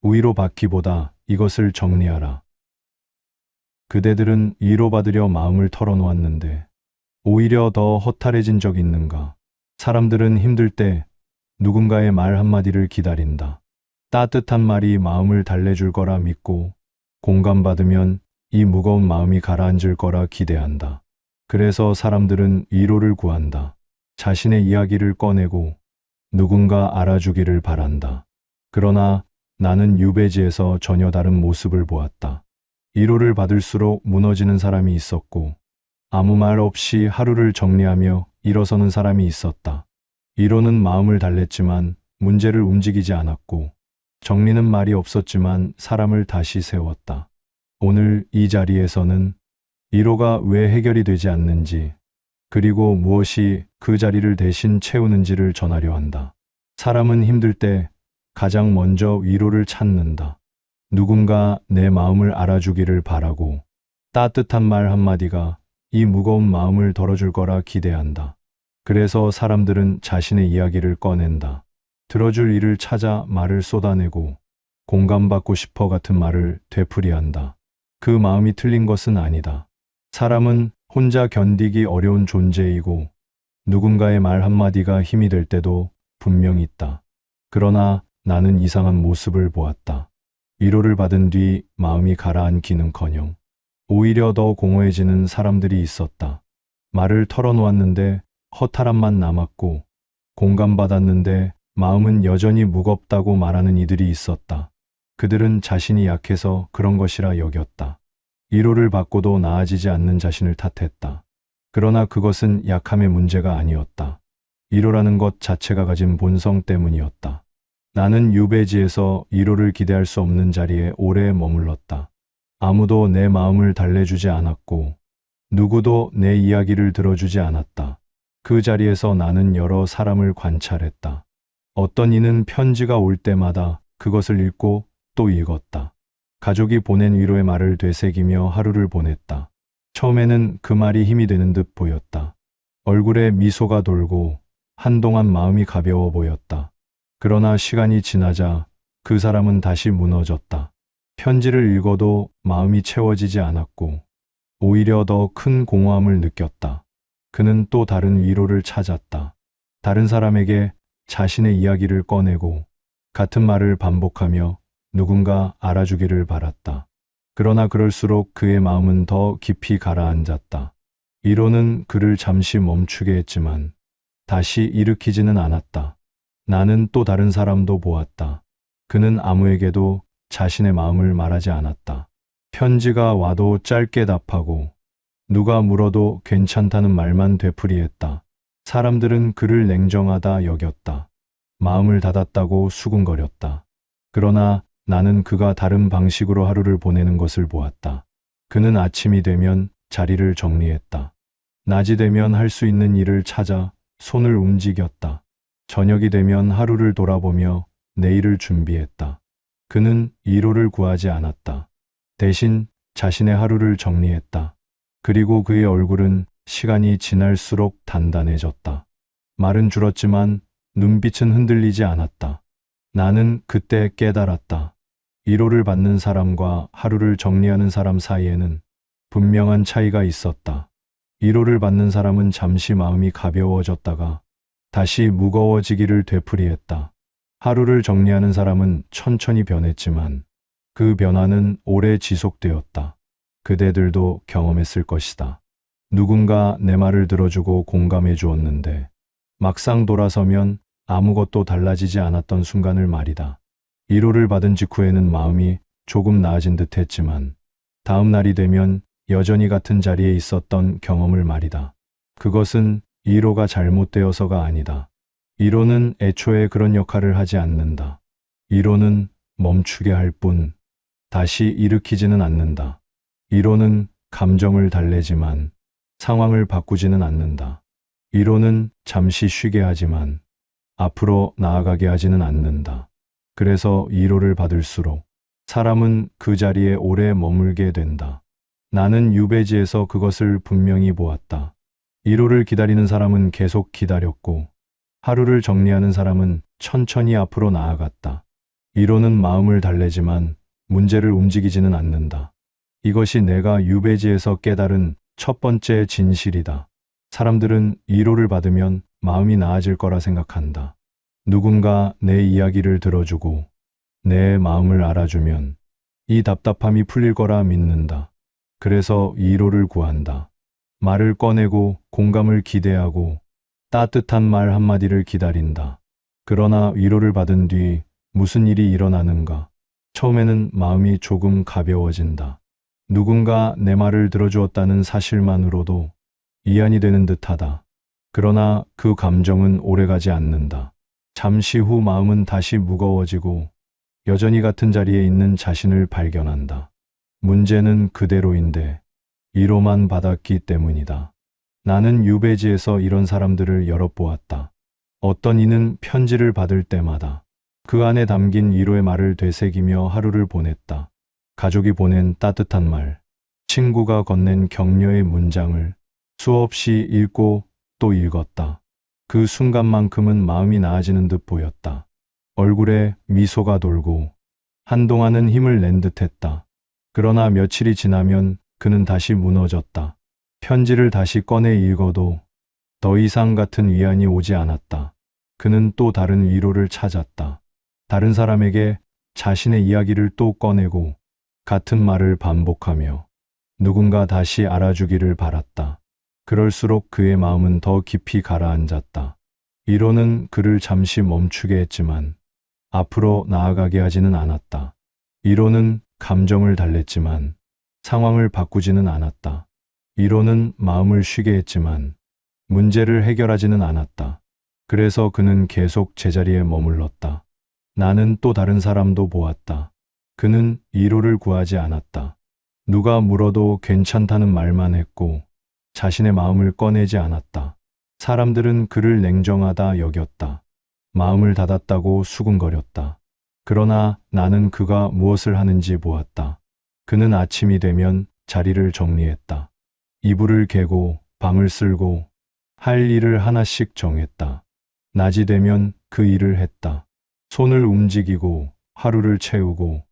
위로받기보다 이것을 정리하라. 그대들은 위로받으려 마음을 털어놓았는데 오히려 더 허탈해진 적 있는가? 사람들은 힘들 때 누군가의 말 한마디를 기다린다. 따뜻한 말이 마음을 달래줄 거라 믿고 공감받으면 이 무거운 마음이 가라앉을 거라 기대한다. 그래서 사람들은 위로를 구한다. 자신의 이야기를 꺼내고 누군가 알아주기를 바란다. 그러나 나는 유배지에서 전혀 다른 모습을 보았다. 위로를 받을수록 무너지는 사람이 있었고 아무 말 없이 하루를 정리하며 일어서는 사람이 있었다. 위로는 마음을 달랬지만 문제를 움직이지 않았고 정리는 말이 없었지만 사람을 다시 세웠다. 오늘 이 자리에서는 위로가 왜 해결이 되지 않는지 그리고 무엇이 그 자리를 대신 채우는지를 전하려 한다. 사람은 힘들 때 가장 먼저 위로를 찾는다. 누군가 내 마음을 알아주기를 바라고 따뜻한 말 한마디가 이 무거운 마음을 덜어줄 거라 기대한다. 그래서 사람들은 자신의 이야기를 꺼낸다. 들어줄 이를 찾아 말을 쏟아내고 공감받고 싶어 같은 말을 되풀이한다. 그 마음이 틀린 것은 아니다. 사람은 혼자 견디기 어려운 존재이고 누군가의 말 한마디가 힘이 될 때도 분명히 있다. 그러나 나는 이상한 모습을 보았다. 위로를 받은 뒤 마음이 가라앉기는커녕 오히려 더 공허해지는 사람들이 있었다. 말을 털어놓았는데 허탈함만 남았고 공감받았는데 마음은 여전히 무겁다고 말하는 이들이 있었다. 그들은 자신이 약해서 그런 것이라 여겼다. 위로를 받고도 나아지지 않는 자신을 탓했다. 그러나 그것은 약함의 문제가 아니었다. 위로라는 것 자체가 가진 본성 때문이었다. 나는 유배지에서 위로를 기대할 수 없는 자리에 오래 머물렀다. 아무도 내 마음을 달래주지 않았고 누구도 내 이야기를 들어주지 않았다. 그 자리에서 나는 여러 사람을 관찰했다. 어떤 이는 편지가 올 때마다 그것을 읽고 또 읽었다. 가족이 보낸 위로의 말을 되새기며 하루를 보냈다. 처음에는 그 말이 힘이 되는 듯 보였다. 얼굴에 미소가 돌고 한동안 마음이 가벼워 보였다. 그러나 시간이 지나자 그 사람은 다시 무너졌다. 편지를 읽어도 마음이 채워지지 않았고 오히려 더 큰 공허함을 느꼈다. 그는 또 다른 위로를 찾았다. 다른 사람에게 자신의 이야기를 꺼내고 같은 말을 반복하며 누군가 알아주기를 바랐다. 그러나 그럴수록 그의 마음은 더 깊이 가라앉았다. 위로는 그를 잠시 멈추게 했지만 다시 일으키지는 않았다. 나는 또 다른 사람도 보았다. 그는 아무에게도 자신의 마음을 말하지 않았다. 편지가 와도 짧게 답하고 누가 물어도 괜찮다는 말만 되풀이했다. 사람들은 그를 냉정하다 여겼다. 마음을 닫았다고 수군거렸다. 그러나 나는 그가 다른 방식으로 하루를 보내는 것을 보았다. 그는 아침이 되면 자리를 정리했다. 낮이 되면 할 수 있는 일을 찾아 손을 움직였다. 저녁이 되면 하루를 돌아보며 내일을 준비했다. 그는 위로를 구하지 않았다. 대신 자신의 하루를 정리했다. 그리고 그의 얼굴은 시간이 지날수록 단단해졌다. 말은 줄었지만 눈빛은 흔들리지 않았다. 나는 그때 깨달았다. 위로를 받는 사람과 하루를 정리하는 사람 사이에는 분명한 차이가 있었다. 위로를 받는 사람은 잠시 마음이 가벼워졌다가 다시 무거워지기를 되풀이했다. 하루를 정리하는 사람은 천천히 변했지만 그 변화는 오래 지속되었다. 그대들도 경험했을 것이다. 누군가 내 말을 들어주고 공감해 주었는데 막상 돌아서면 아무것도 달라지지 않았던 순간을 말이다. 위로를 받은 직후에는 마음이 조금 나아진 듯 했지만 다음 날이 되면 여전히 같은 자리에 있었던 경험을 말이다. 그것은 위로가 잘못되어서가 아니다. 위로는 애초에 그런 역할을 하지 않는다. 위로는 멈추게 할 뿐 다시 일으키지는 않는다. 위로는 감정을 달래지만 상황을 바꾸지는 않는다. 위로는 잠시 쉬게 하지만 앞으로 나아가게 하지는 않는다. 그래서 위로를 받을수록 사람은 그 자리에 오래 머물게 된다. 나는 유배지에서 그것을 분명히 보았다. 위로를 기다리는 사람은 계속 기다렸고 하루를 정리하는 사람은 천천히 앞으로 나아갔다. 이론은 마음을 달래지만 문제를 움직이지는 않는다. 이것이 내가 유배지에서 깨달은 첫 번째 진실이다. 사람들은 위로를 받으면 마음이 나아질 거라 생각한다. 누군가 내 이야기를 들어주고 내 마음을 알아주면 이 답답함이 풀릴 거라 믿는다. 그래서 위로를 구한다. 말을 꺼내고 공감을 기대하고 따뜻한 말 한마디를 기다린다. 그러나 위로를 받은 뒤 무슨 일이 일어나는가? 처음에는 마음이 조금 가벼워진다. 누군가 내 말을 들어주었다는 사실만으로도 위안이 되는 듯하다. 그러나 그 감정은 오래가지 않는다. 잠시 후 마음은 다시 무거워지고 여전히 같은 자리에 있는 자신을 발견한다. 문제는 그대로인데 위로만 받았기 때문이다. 나는 유배지에서 이런 사람들을 여러 보았다. 어떤 이는 편지를 받을 때마다 그 안에 담긴 위로의 말을 되새기며 하루를 보냈다. 가족이 보낸 따뜻한 말, 친구가 건넨 격려의 문장을 수없이 읽고 또 읽었다. 그 순간만큼은 마음이 나아지는 듯 보였다. 얼굴에 미소가 돌고 한동안은 힘을 낸 듯했다. 그러나 며칠이 지나면 그는 다시 무너졌다. 편지를 다시 꺼내 읽어도 더 이상 같은 위안이 오지 않았다. 그는 또 다른 위로를 찾았다. 다른 사람에게 자신의 이야기를 또 꺼내고 같은 말을 반복하며 누군가 다시 알아주기를 바랐다. 그럴수록 그의 마음은 더 깊이 가라앉았다. 위로는 그를 잠시 멈추게 했지만 앞으로 나아가게 하지는 않았다. 위로는 감정을 달랬지만 상황을 바꾸지는 않았다. 위로는 마음을 쉬게 했지만 문제를 해결하지는 않았다. 그래서 그는 계속 제자리에 머물렀다. 나는 또 다른 사람도 보았다. 그는 위로를 구하지 않았다. 누가 물어도 괜찮다는 말만 했고 자신의 마음을 꺼내지 않았다. 사람들은 그를 냉정하다 여겼다. 마음을 닫았다고 수군거렸다. 그러나 나는 그가 무엇을 하는지 보았다. 그는 아침이 되면 자리를 정리했다. 이불을 개고 방을 쓸고 할 일을 하나씩 정했다. 낮이 되면 그 일을 했다. 손을 움직이고 하루를 채우고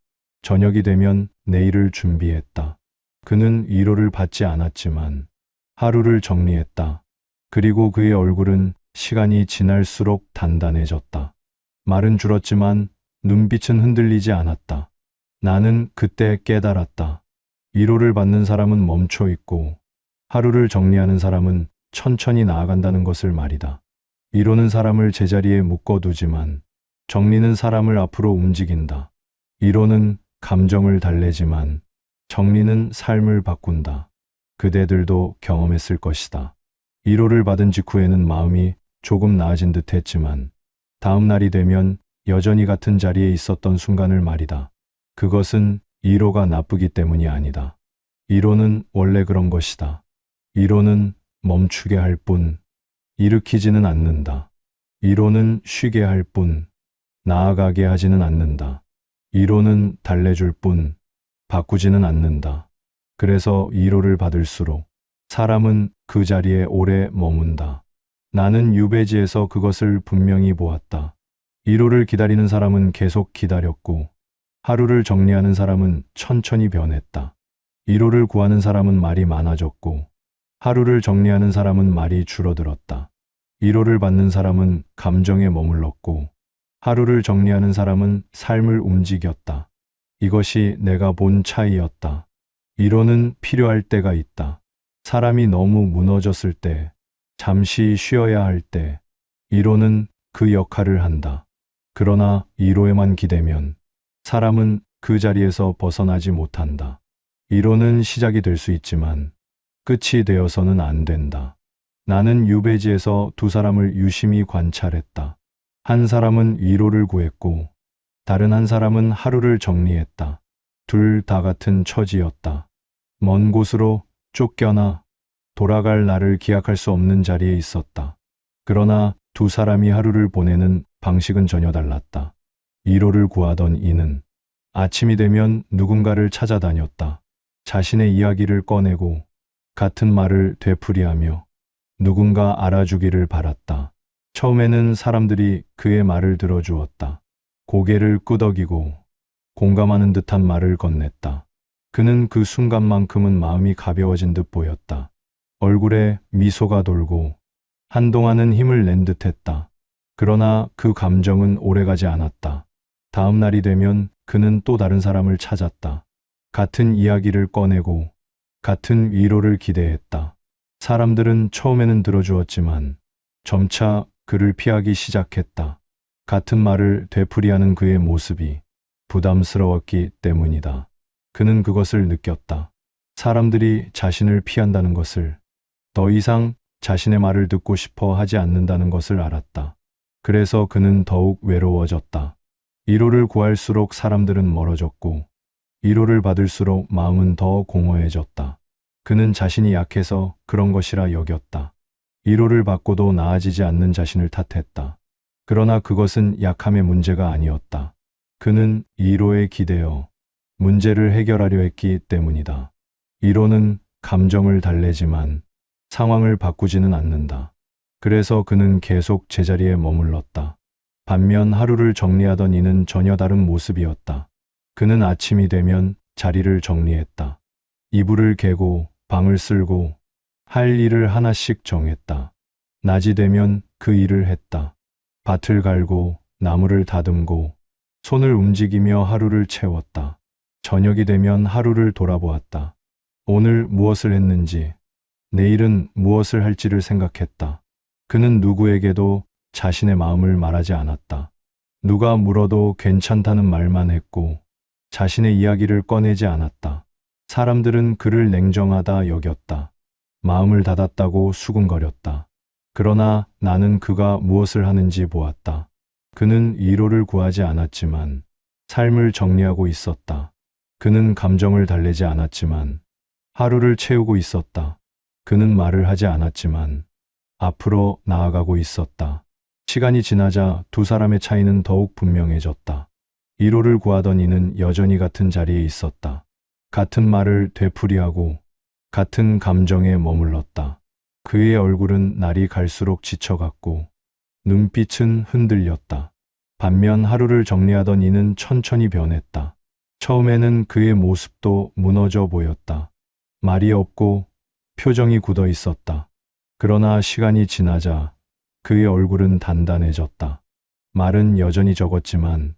저녁이 되면 내일을 준비했다. 그는 위로를 받지 않았지만 하루를 정리했다. 그리고 그의 얼굴은 시간이 지날수록 단단해졌다. 말은 줄었지만 눈빛은 흔들리지 않았다. 나는 그때 깨달았다. 위로를 받는 사람은 멈춰 있고 하루를 정리하는 사람은 천천히 나아간다는 것을 말이다. 위로는 사람을 제자리에 묶어두지만 정리는 사람을 앞으로 움직인다. 위로는 감정을 달래지만 정리는 삶을 바꾼다. 그대들도 경험했을 것이다. 위로를 받은 직후에는 마음이 조금 나아진 듯 했지만 다음 날이 되면 여전히 같은 자리에 있었던 순간을 말이다. 그것은 위로가 나쁘기 때문이 아니다. 위로는 원래 그런 것이다. 위로는 멈추게 할 뿐, 일으키지는 않는다. 위로는 쉬게 할 뿐, 나아가게 하지는 않는다. 위로는 달래줄 뿐, 바꾸지는 않는다. 그래서 위로를 받을수록 사람은 그 자리에 오래 머문다. 나는 유배지에서 그것을 분명히 보았다. 위로를 기다리는 사람은 계속 기다렸고 하루를 정리하는 사람은 천천히 변했다. 위로를 구하는 사람은 말이 많아졌고 하루를 정리하는 사람은 말이 줄어들었다. 위로를 받는 사람은 감정에 머물렀고 하루를 정리하는 사람은 삶을 움직였다. 이것이 내가 본 차이였다. 위로는 필요할 때가 있다. 사람이 너무 무너졌을 때, 잠시 쉬어야 할 때, 위로는 그 역할을 한다. 그러나 위로에만 기대면 사람은 그 자리에서 벗어나지 못한다. 위로는 시작이 될 수 있지만 끝이 되어서는 안 된다. 나는 유배지에서 두 사람을 유심히 관찰했다. 한 사람은 위로를 구했고 다른 한 사람은 하루를 정리했다. 둘 다 같은 처지였다. 먼 곳으로 쫓겨나 돌아갈 날을 기약할 수 없는 자리에 있었다. 그러나 두 사람이 하루를 보내는 방식은 전혀 달랐다. 위로를 구하던 이는 아침이 되면 누군가를 찾아다녔다. 자신의 이야기를 꺼내고 같은 말을 되풀이하며 누군가 알아주기를 바랐다. 처음에는 사람들이 그의 말을 들어주었다. 고개를 끄덕이고 공감하는 듯한 말을 건넸다. 그는 그 순간만큼은 마음이 가벼워진 듯 보였다. 얼굴에 미소가 돌고 한동안은 힘을 낸 듯했다. 그러나 그 감정은 오래가지 않았다. 다음 날이 되면 그는 또 다른 사람을 찾았다. 같은 이야기를 꺼내고 같은 위로를 기대했다. 사람들은 처음에는 들어주었지만 점차 그를 피하기 시작했다. 같은 말을 되풀이하는 그의 모습이 부담스러웠기 때문이다. 그는 그것을 느꼈다. 사람들이 자신을 피한다는 것을, 더 이상 자신의 말을 듣고 싶어 하지 않는다는 것을 알았다. 그래서 그는 더욱 외로워졌다. 위로를 구할수록 사람들은 멀어졌고 위로를 받을수록 마음은 더 공허해졌다. 그는 자신이 약해서 그런 것이라 여겼다. 위로를 받고도 나아지지 않는 자신을 탓했다. 그러나 그것은 약함의 문제가 아니었다. 그는 위로에 기대어 문제를 해결하려 했기 때문이다. 위로는 감정을 달래지만 상황을 바꾸지는 않는다. 그래서 그는 계속 제자리에 머물렀다. 반면 하루를 정리하던 이는 전혀 다른 모습이었다. 그는 아침이 되면 자리를 정리했다. 이불을 개고 방을 쓸고 할 일을 하나씩 정했다. 낮이 되면 그 일을 했다. 밭을 갈고 나무를 다듬고 손을 움직이며 하루를 채웠다. 저녁이 되면 하루를 돌아보았다. 오늘 무엇을 했는지, 내일은 무엇을 할지를 생각했다. 그는 누구에게도 자신의 마음을 말하지 않았다. 누가 물어도 괜찮다는 말만 했고 자신의 이야기를 꺼내지 않았다. 사람들은 그를 냉정하다 여겼다. 마음을 닫았다고 수군거렸다. 그러나 나는 그가 무엇을 하는지 보았다. 그는 위로를 구하지 않았지만 삶을 정리하고 있었다. 그는 감정을 달래지 않았지만 하루를 채우고 있었다. 그는 말을 하지 않았지만 앞으로 나아가고 있었다. 시간이 지나자 두 사람의 차이는 더욱 분명해졌다. 위로를 구하던 이는 여전히 같은 자리에 있었다. 같은 말을 되풀이하고 같은 감정에 머물렀다. 그의 얼굴은 날이 갈수록 지쳐갔고 눈빛은 흔들렸다. 반면 하루를 정리하던 이는 천천히 변했다. 처음에는 그의 모습도 무너져 보였다. 말이 없고 표정이 굳어 있었다. 그러나 시간이 지나자 그의 얼굴은 단단해졌다. 말은 여전히 적었지만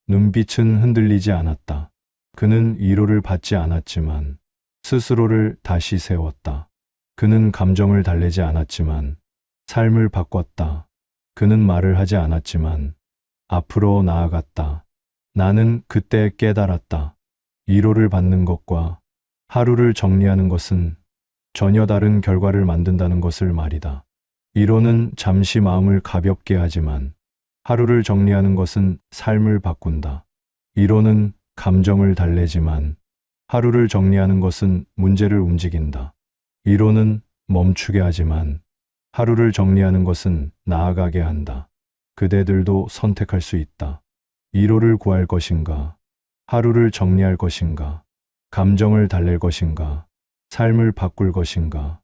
눈빛은 흔들리지 않았다. 그는 위로를 받지 않았지만 스스로를 다시 세웠다. 그는 감정을 달래지 않았지만 삶을 바꿨다. 그는 말을 하지 않았지만 앞으로 나아갔다. 나는 그때 깨달았다. 위로를 받는 것과 하루를 정리하는 것은 전혀 다른 결과를 만든다는 것을 말이다. 위로는 잠시 마음을 가볍게 하지만 하루를 정리하는 것은 삶을 바꾼다. 위로는 감정을 달래지만 하루를 정리하는 것은 문제를 움직인다. 위로는 멈추게 하지만 하루를 정리하는 것은 나아가게 한다. 그대들도 선택할 수 있다. 위로를 구할 것인가? 하루를 정리할 것인가? 감정을 달랠 것인가? 삶을 바꿀 것인가?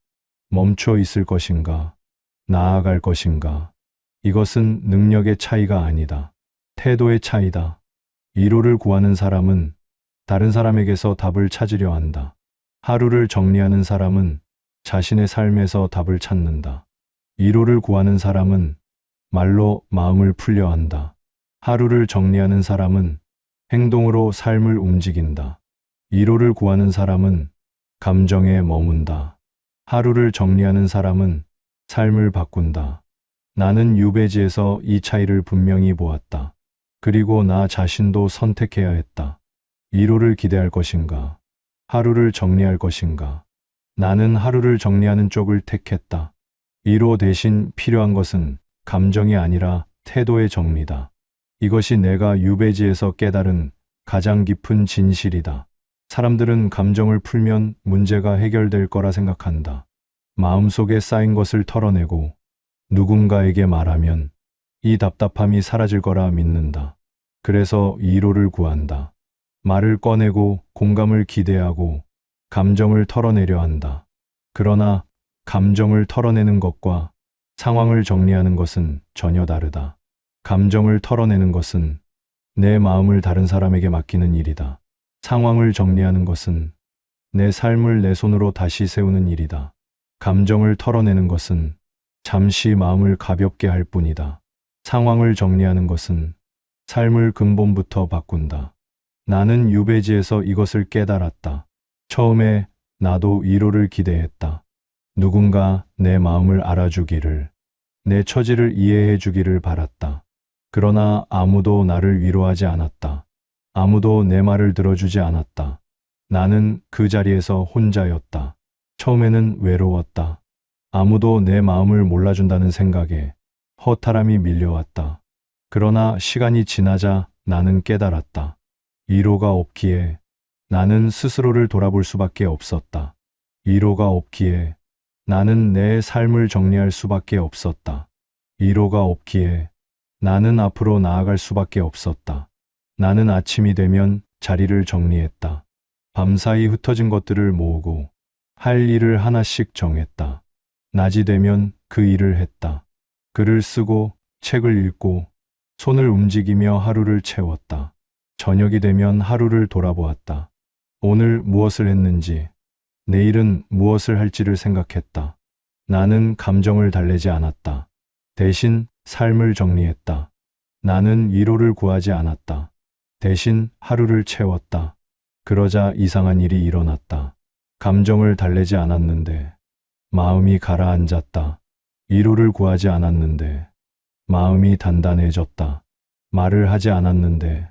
멈춰 있을 것인가? 나아갈 것인가? 이것은 능력의 차이가 아니다. 태도의 차이다. 위로를 구하는 사람은 다른 사람에게서 답을 찾으려 한다. 하루를 정리하는 사람은 자신의 삶에서 답을 찾는다. 위로를 구하는 사람은 말로 마음을 풀려 한다. 하루를 정리하는 사람은 행동으로 삶을 움직인다. 위로를 구하는 사람은 감정에 머문다. 하루를 정리하는 사람은 삶을 바꾼다. 나는 유배지에서 이 차이를 분명히 보았다. 그리고 나 자신도 선택해야 했다. 위로를 기대할 것인가? 하루를 정리할 것인가? 나는 하루를 정리하는 쪽을 택했다. 위로 대신 필요한 것은 감정이 아니라 태도의 정리다. 이것이 내가 유배지에서 깨달은 가장 깊은 진실이다. 사람들은 감정을 풀면 문제가 해결될 거라 생각한다. 마음속에 쌓인 것을 털어내고 누군가에게 말하면 이 답답함이 사라질 거라 믿는다. 그래서 위로를 구한다. 말을 꺼내고 공감을 기대하고 감정을 털어내려 한다. 그러나 감정을 털어내는 것과 상황을 정리하는 것은 전혀 다르다. 감정을 털어내는 것은 내 마음을 다른 사람에게 맡기는 일이다. 상황을 정리하는 것은 내 삶을 내 손으로 다시 세우는 일이다. 감정을 털어내는 것은 잠시 마음을 가볍게 할 뿐이다. 상황을 정리하는 것은 삶을 근본부터 바꾼다. 나는 유배지에서 이것을 깨달았다. 처음에 나도 위로를 기대했다. 누군가 내 마음을 알아주기를, 내 처지를 이해해 주기를 바랐다. 그러나 아무도 나를 위로하지 않았다. 아무도 내 말을 들어주지 않았다. 나는 그 자리에서 혼자였다. 처음에는 외로웠다. 아무도 내 마음을 몰라준다는 생각에 허탈함이 밀려왔다. 그러나 시간이 지나자 나는 깨달았다. 위로가 없기에 나는 스스로를 돌아볼 수밖에 없었다. 위로가 없기에 나는 내 삶을 정리할 수밖에 없었다. 위로가 없기에 나는 앞으로 나아갈 수밖에 없었다. 나는 아침이 되면 자리를 정리했다. 밤사이 흩어진 것들을 모으고 할 일을 하나씩 정했다. 낮이 되면 그 일을 했다. 글을 쓰고 책을 읽고 손을 움직이며 하루를 채웠다. 저녁이 되면 하루를 돌아보았다. 오늘 무엇을 했는지, 내일은 무엇을 할지를 생각했다. 나는 감정을 달래지 않았다. 대신 삶을 정리했다. 나는 위로를 구하지 않았다. 대신 하루를 채웠다. 그러자 이상한 일이 일어났다. 감정을 달래지 않았는데 마음이 가라앉았다. 위로를 구하지 않았는데 마음이 단단해졌다. 말을 하지 않았는데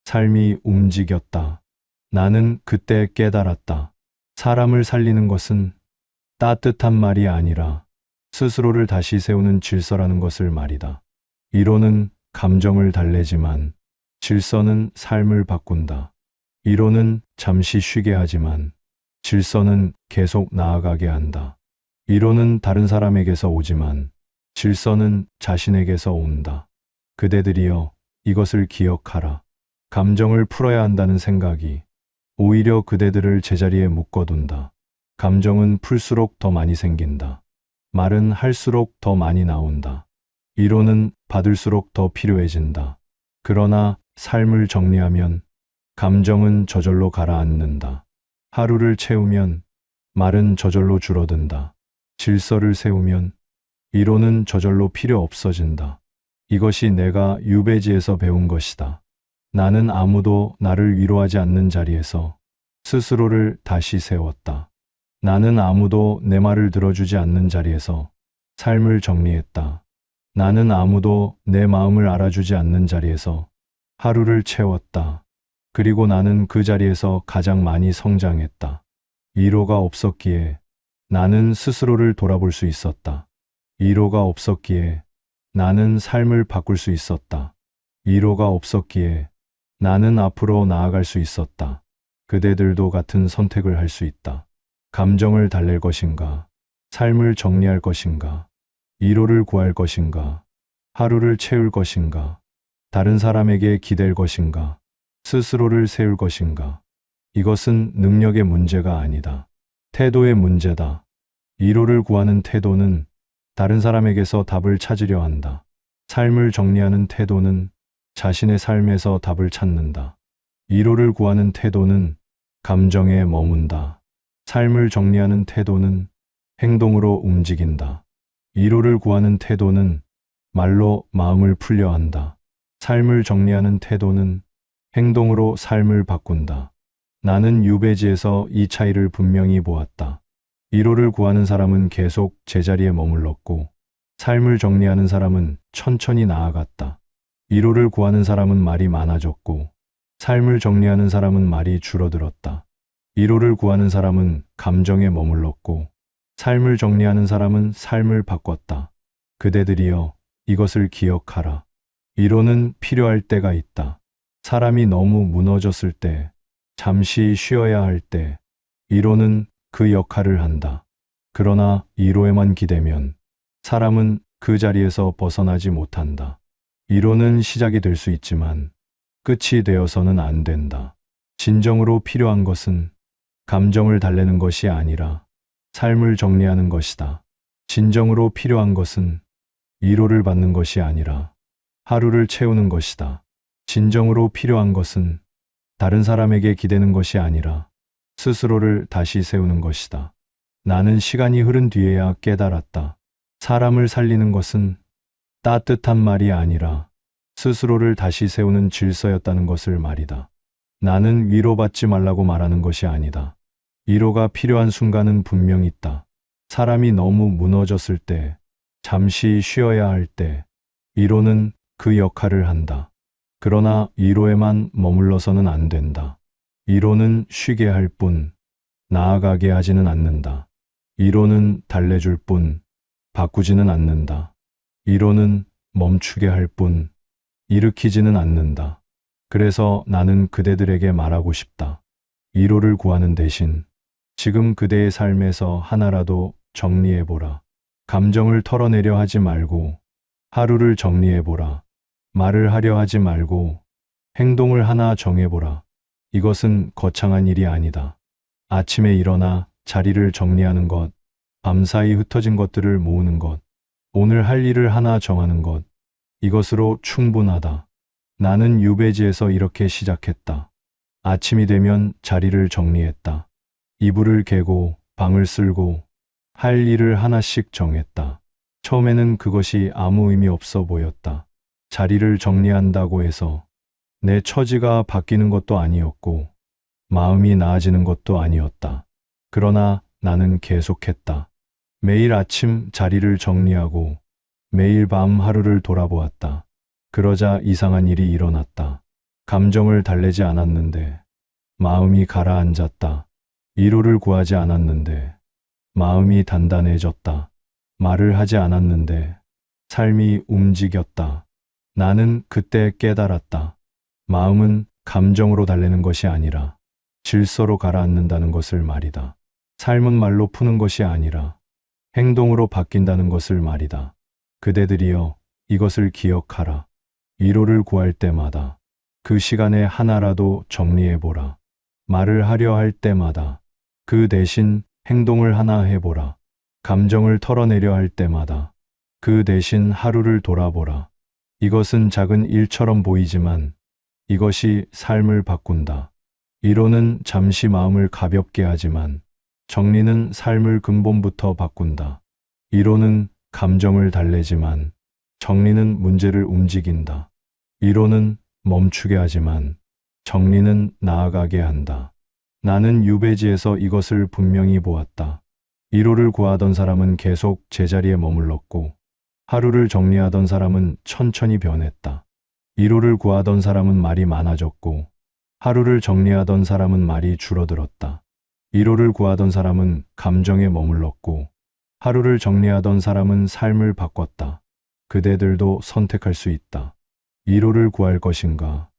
삶이 움직였다. 나는 그때 깨달았다. 사람을 살리는 것은 따뜻한 말이 아니라 스스로를 다시 세우는 질서라는 것을 말이다. 위로는 감정을 달래지만 질서는 삶을 바꾼다. 위로는 잠시 쉬게 하지만 질서는 계속 나아가게 한다. 위로는 다른 사람에게서 오지만 질서는 자신에게서 온다. 그대들이여, 이것을 기억하라. 감정을 풀어야 한다는 생각이 오히려 그대들을 제자리에 묶어둔다. 감정은 풀수록 더 많이 생긴다. 말은 할수록 더 많이 나온다. 위로는 받을수록 더 필요해진다. 그러나 삶을 정리하면 감정은 저절로 가라앉는다. 하루를 채우면 말은 저절로 줄어든다. 질서를 세우면 위로는 저절로 필요 없어진다. 이것이 내가 유배지에서 배운 것이다. 나는 아무도 나를 위로하지 않는 자리에서 스스로를 다시 세웠다. 나는 아무도 내 말을 들어주지 않는 자리에서 삶을 정리했다. 나는 아무도 내 마음을 알아주지 않는 자리에서 하루를 채웠다. 그리고 나는 그 자리에서 가장 많이 성장했다. 위로가 없었기에 나는 스스로를 돌아볼 수 있었다. 위로가 없었기에 나는 삶을 바꿀 수 있었다. 위로가 없었기에 나는 앞으로 나아갈 수 있었다. 그대들도 같은 선택을 할 수 있다. 감정을 달랠 것인가? 삶을 정리할 것인가? 위로를 구할 것인가? 하루를 채울 것인가? 다른 사람에게 기댈 것인가? 스스로를 세울 것인가? 이것은 능력의 문제가 아니다. 태도의 문제다. 위로를 구하는 태도는 다른 사람에게서 답을 찾으려 한다. 삶을 정리하는 태도는 자신의 삶에서 답을 찾는다. 위로를 구하는 태도는 감정에 머문다. 삶을 정리하는 태도는 행동으로 움직인다. 위로를 구하는 태도는 말로 마음을 풀려 한다. 삶을 정리하는 태도는 행동으로 삶을 바꾼다. 나는 유배지에서 이 차이를 분명히 보았다. 위로를 구하는 사람은 계속 제자리에 머물렀고, 삶을 정리하는 사람은 천천히 나아갔다. 위로를 구하는 사람은 말이 많아졌고, 삶을 정리하는 사람은 말이 줄어들었다. 위로를 구하는 사람은 감정에 머물렀고, 삶을 정리하는 사람은 삶을 바꿨다. 그대들이여, 이것을 기억하라. 위로는 필요할 때가 있다. 사람이 너무 무너졌을 때, 잠시 쉬어야 할 때, 위로는 그 역할을 한다. 그러나 위로에만 기대면 사람은 그 자리에서 벗어나지 못한다. 위로는 시작이 될 수 있지만 끝이 되어서는 안 된다. 진정으로 필요한 것은 감정을 달래는 것이 아니라 삶을 정리하는 것이다. 진정으로 필요한 것은 위로를 받는 것이 아니라 하루를 채우는 것이다. 진정으로 필요한 것은 다른 사람에게 기대는 것이 아니라 스스로를 다시 세우는 것이다. 나는 시간이 흐른 뒤에야 깨달았다. 사람을 살리는 것은 따뜻한 말이 아니라 스스로를 다시 세우는 질서였다는 것을 말이다. 나는 위로받지 말라고 말하는 것이 아니다. 위로가 필요한 순간은 분명 있다. 사람이 너무 무너졌을 때, 잠시 쉬어야 할 때, 위로는 그 역할을 한다. 그러나 위로에만 머물러서는 안 된다. 위로는 쉬게 할 뿐, 나아가게 하지는 않는다. 위로는 달래줄 뿐, 바꾸지는 않는다. 위로는 멈추게 할 뿐, 일으키지는 않는다. 그래서 나는 그대들에게 말하고 싶다. 위로를 구하는 대신 지금 그대의 삶에서 하나라도 정리해보라. 감정을 털어내려 하지 말고 하루를 정리해보라. 말을 하려 하지 말고 행동을 하나 정해보라. 이것은 거창한 일이 아니다. 아침에 일어나 자리를 정리하는 것, 밤사이 흩어진 것들을 모으는 것, 오늘 할 일을 하나 정하는 것, 이것으로 충분하다. 나는 유배지에서 이렇게 시작했다. 아침이 되면 자리를 정리했다. 이불을 개고 방을 쓸고 할 일을 하나씩 정했다. 처음에는 그것이 아무 의미 없어 보였다. 자리를 정리한다고 해서 내 처지가 바뀌는 것도 아니었고 마음이 나아지는 것도 아니었다. 그러나 나는 계속했다. 매일 아침 자리를 정리하고 매일 밤 하루를 돌아보았다. 그러자 이상한 일이 일어났다. 감정을 달래지 않았는데 마음이 가라앉았다. 위로를 구하지 않았는데 마음이 단단해졌다. 말을 하지 않았는데 삶이 움직였다. 나는 그때 깨달았다. 마음은 감정으로 달래는 것이 아니라 질서로 가라앉는다는 것을 말이다. 삶은 말로 푸는 것이 아니라 행동으로 바뀐다는 것을 말이다. 그대들이여, 이것을 기억하라. 위로를 구할 때마다 그 시간에 하나라도 정리해보라. 말을 하려 할 때마다 그 대신 행동을 하나 해보라. 감정을 털어내려 할 때마다 그 대신 하루를 돌아보라. 이것은 작은 일처럼 보이지만 이것이 삶을 바꾼다. 위로는 잠시 마음을 가볍게 하지만 정리는 삶을 근본부터 바꾼다. 위로는 감정을 달래지만 정리는 문제를 움직인다. 위로는 멈추게 하지만 정리는 나아가게 한다. 나는 유배지에서 이것을 분명히 보았다. 위로를 구하던 사람은 계속 제자리에 머물렀고 하루를 정리하던 사람은 천천히 변했다. 위로를 구하던 사람은 말이 많아졌고 하루를 정리하던 사람은 말이 줄어들었다. 위로를 구하던 사람은 감정에 머물렀고 하루를 정리하던 사람은 삶을 바꿨다. 그대들도 선택할 수 있다. 위로를 구할 것인가?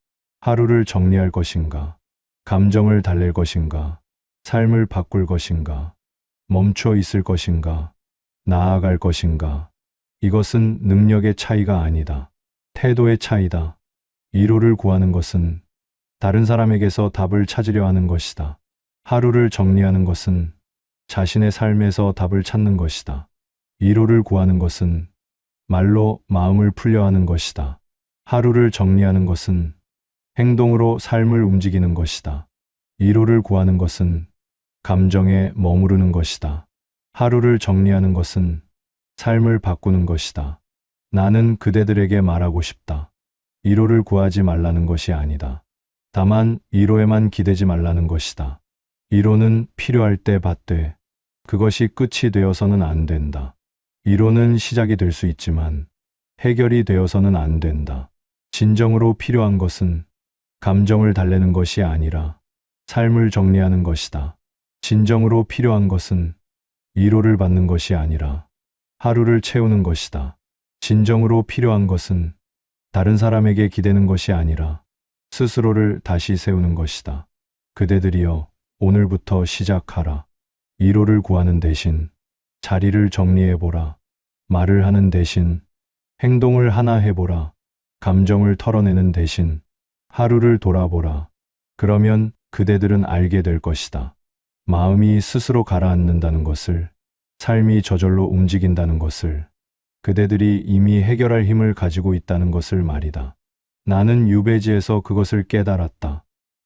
하루를 정리할 것인가? 감정을 달랠 것인가? 삶을 바꿀 것인가? 멈춰 있을 것인가? 나아갈 것인가? 이것은 능력의 차이가 아니다. 태도의 차이다. 위로를 구하는 것은 다른 사람에게서 답을 찾으려 하는 것이다. 하루를 정리하는 것은 자신의 삶에서 답을 찾는 것이다. 위로를 구하는 것은 말로 마음을 풀려 하는 것이다. 하루를 정리하는 것은 행동으로 삶을 움직이는 것이다. 위로를 구하는 것은 감정에 머무르는 것이다. 하루를 정리하는 것은 삶을 바꾸는 것이다. 나는 그대들에게 말하고 싶다. 위로를 구하지 말라는 것이 아니다. 다만 위로에만 기대지 말라는 것이다. 위로는 필요할 때 받되 그것이 끝이 되어서는 안 된다. 위로는 시작이 될 수 있지만 해결이 되어서는 안 된다. 진정으로 필요한 것은 감정을 달래는 것이 아니라 삶을 정리하는 것이다. 진정으로 필요한 것은 위로를 받는 것이 아니라 하루를 채우는 것이다. 진정으로 필요한 것은 다른 사람에게 기대는 것이 아니라 스스로를 다시 세우는 것이다. 그대들이여, 오늘부터 시작하라. 위로를 구하는 대신 자리를 정리해보라. 말을 하는 대신 행동을 하나 해보라. 감정을 털어내는 대신 하루를 돌아보라. 그러면 그대들은 알게 될 것이다. 마음이 스스로 가라앉는다는 것을, 삶이 저절로 움직인다는 것을, 그대들이 이미 해결할 힘을 가지고 있다는 것을 말이다. 나는 유배지에서 그것을 깨달았다.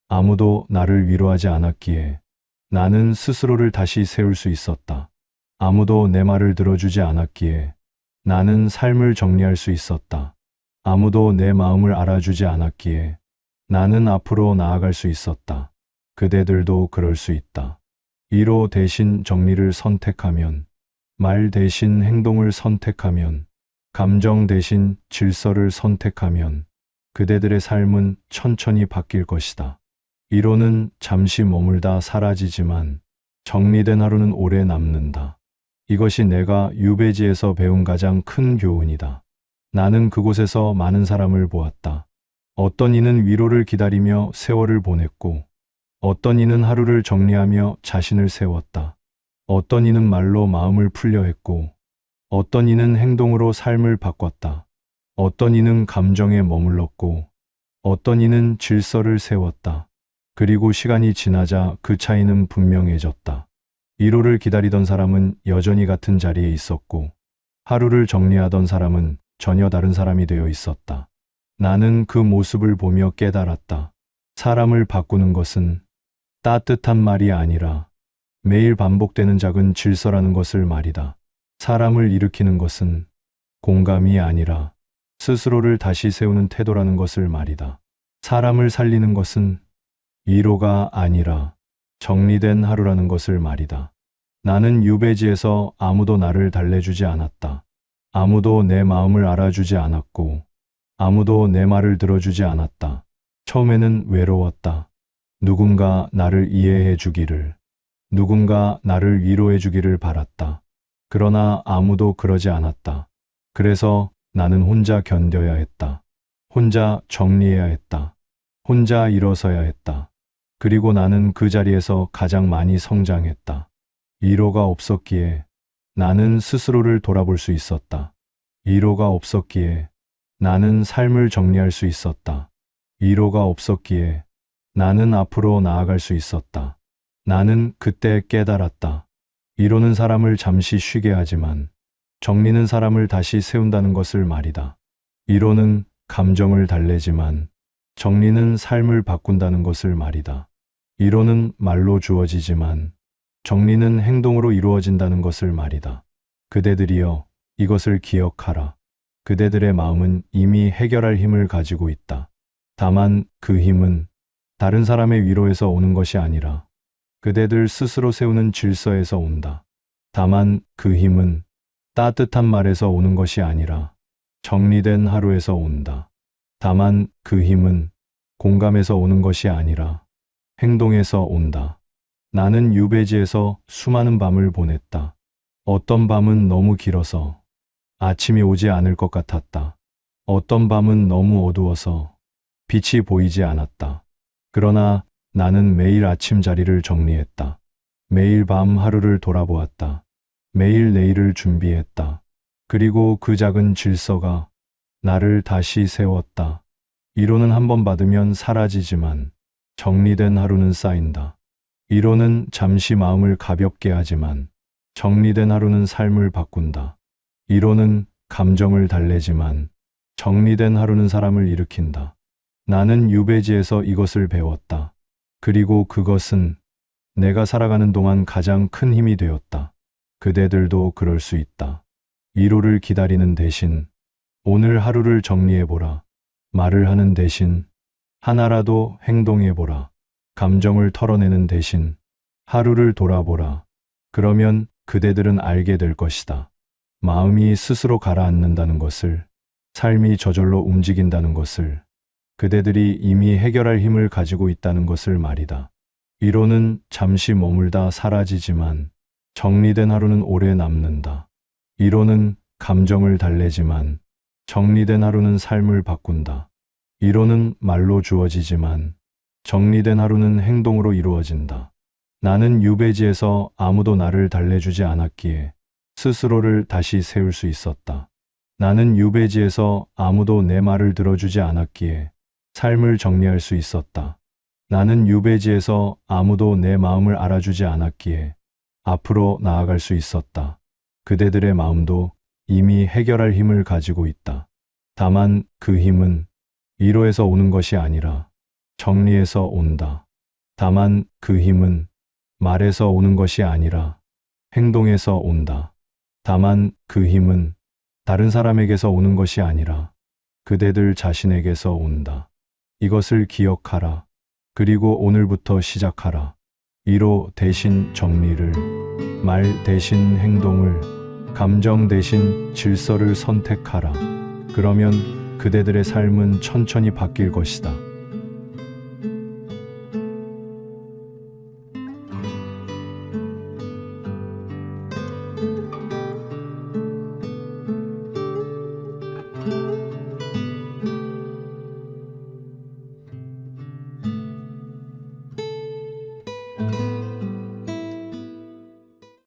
아무도 나를 위로하지 않았기에 나는 스스로를 다시 세울 수 있었다. 아무도 내 말을 들어주지 않았기에 나는 삶을 정리할 수 있었다. 아무도 내 마음을 알아주지 않았기에 나는 앞으로 나아갈 수 있었다. 그대들도 그럴 수 있다. 위로 대신 정리를 선택하면, 말 대신 행동을 선택하면, 감정 대신 질서를 선택하면 그대들의 삶은 천천히 바뀔 것이다. 위로는 잠시 머물다 사라지지만 정리된 하루는 오래 남는다. 이것이 내가 유배지에서 배운 가장 큰 교훈이다. 나는 그곳에서 많은 사람을 보았다. 어떤 이는 위로를 기다리며 세월을 보냈고, 어떤 이는 하루를 정리하며 자신을 세웠다. 어떤 이는 말로 마음을 풀려 했고, 어떤 이는 행동으로 삶을 바꿨다. 어떤 이는 감정에 머물렀고, 어떤 이는 질서를 세웠다. 그리고 시간이 지나자 그 차이는 분명해졌다. 위로를 기다리던 사람은 여전히 같은 자리에 있었고, 하루를 정리하던 사람은 전혀 다른 사람이 되어 있었다. 나는 그 모습을 보며 깨달았다. 사람을 바꾸는 것은 따뜻한 말이 아니라 매일 반복되는 작은 질서라는 것을 말이다. 사람을 일으키는 것은 공감이 아니라 스스로를 다시 세우는 태도라는 것을 말이다. 사람을 살리는 것은 위로가 아니라 정리된 하루라는 것을 말이다. 나는 유배지에서 아무도 나를 달래주지 않았다. 아무도 내 마음을 알아주지 않았고, 아무도 내 말을 들어주지 않았다. 처음에는 외로웠다. 누군가 나를 이해해 주기를, 누군가 나를 위로해 주기를 바랐다. 그러나 아무도 그러지 않았다. 그래서 나는 혼자 견뎌야 했다. 혼자 정리해야 했다. 혼자 일어서야 했다. 그리고 나는 그 자리에서 가장 많이 성장했다. 위로가 없었기에 나는 스스로를 돌아볼 수 있었다. 위로가 없었기에 나는 삶을 정리할 수 있었다. 위로가 없었기에 나는 앞으로 나아갈 수 있었다. 나는 그때 깨달았다. 위로는 사람을 잠시 쉬게 하지만 정리는 사람을 다시 세운다는 것을 말이다. 위로는 감정을 달래지만 정리는 삶을 바꾼다는 것을 말이다. 위로는 말로 주어지지만 정리는 행동으로 이루어진다는 것을 말이다. 그대들이여, 이것을 기억하라. 그대들의 마음은 이미 해결할 힘을 가지고 있다. 다만 그 힘은 다른 사람의 위로에서 오는 것이 아니라 그대들 스스로 세우는 질서에서 온다. 다만 그 힘은 따뜻한 말에서 오는 것이 아니라 정리된 하루에서 온다. 다만 그 힘은 공감에서 오는 것이 아니라 행동에서 온다. 나는 유배지에서 수많은 밤을 보냈다. 어떤 밤은 너무 길어서 아침이 오지 않을 것 같았다. 어떤 밤은 너무 어두워서 빛이 보이지 않았다. 그러나 나는 매일 아침 자리를 정리했다. 매일 밤 하루를 돌아보았다. 매일 내일을 준비했다. 그리고 그 작은 질서가 나를 다시 세웠다. 위로는 한 번 받으면 사라지지만 정리된 하루는 쌓인다. 위로는 잠시 마음을 가볍게 하지만 정리된 하루는 삶을 바꾼다. 위로는 감정을 달래지만 정리된 하루는 사람을 일으킨다. 나는 유배지에서 이것을 배웠다. 그리고 그것은 내가 살아가는 동안 가장 큰 힘이 되었다. 그대들도 그럴 수 있다. 위로를 기다리는 대신 오늘 하루를 정리해보라. 말을 하는 대신 하나라도 행동해보라. 감정을 털어내는 대신 하루를 돌아보라. 그러면 그대들은 알게 될 것이다. 마음이 스스로 가라앉는다는 것을, 삶이 저절로 움직인다는 것을, 그대들이 이미 해결할 힘을 가지고 있다는 것을 말이다. 위로는 잠시 머물다 사라지지만 정리된 하루는 오래 남는다. 위로는 감정을 달래지만 정리된 하루는 삶을 바꾼다. 위로는 말로 주어지지만 정리된 하루는 행동으로 이루어진다. 나는 유배지에서 아무도 나를 달래주지 않았기에 스스로를 다시 세울 수 있었다. 나는 유배지에서 아무도 내 말을 들어주지 않았기에 삶을 정리할 수 있었다. 나는 유배지에서 아무도 내 마음을 알아주지 않았기에 앞으로 나아갈 수 있었다. 그대들의 마음도 이미 해결할 힘을 가지고 있다. 다만 그 힘은 위로에서 오는 것이 아니라 정리에서 온다. 다만 그 힘은 말에서 오는 것이 아니라 행동에서 온다. 다만 그 힘은 다른 사람에게서 오는 것이 아니라 그대들 자신에게서 온다. 이것을 기억하라. 그리고 오늘부터 시작하라. 위로 대신 정리를, 말 대신 행동을, 감정 대신 질서를 선택하라. 그러면 그대들의 삶은 천천히 바뀔 것이다.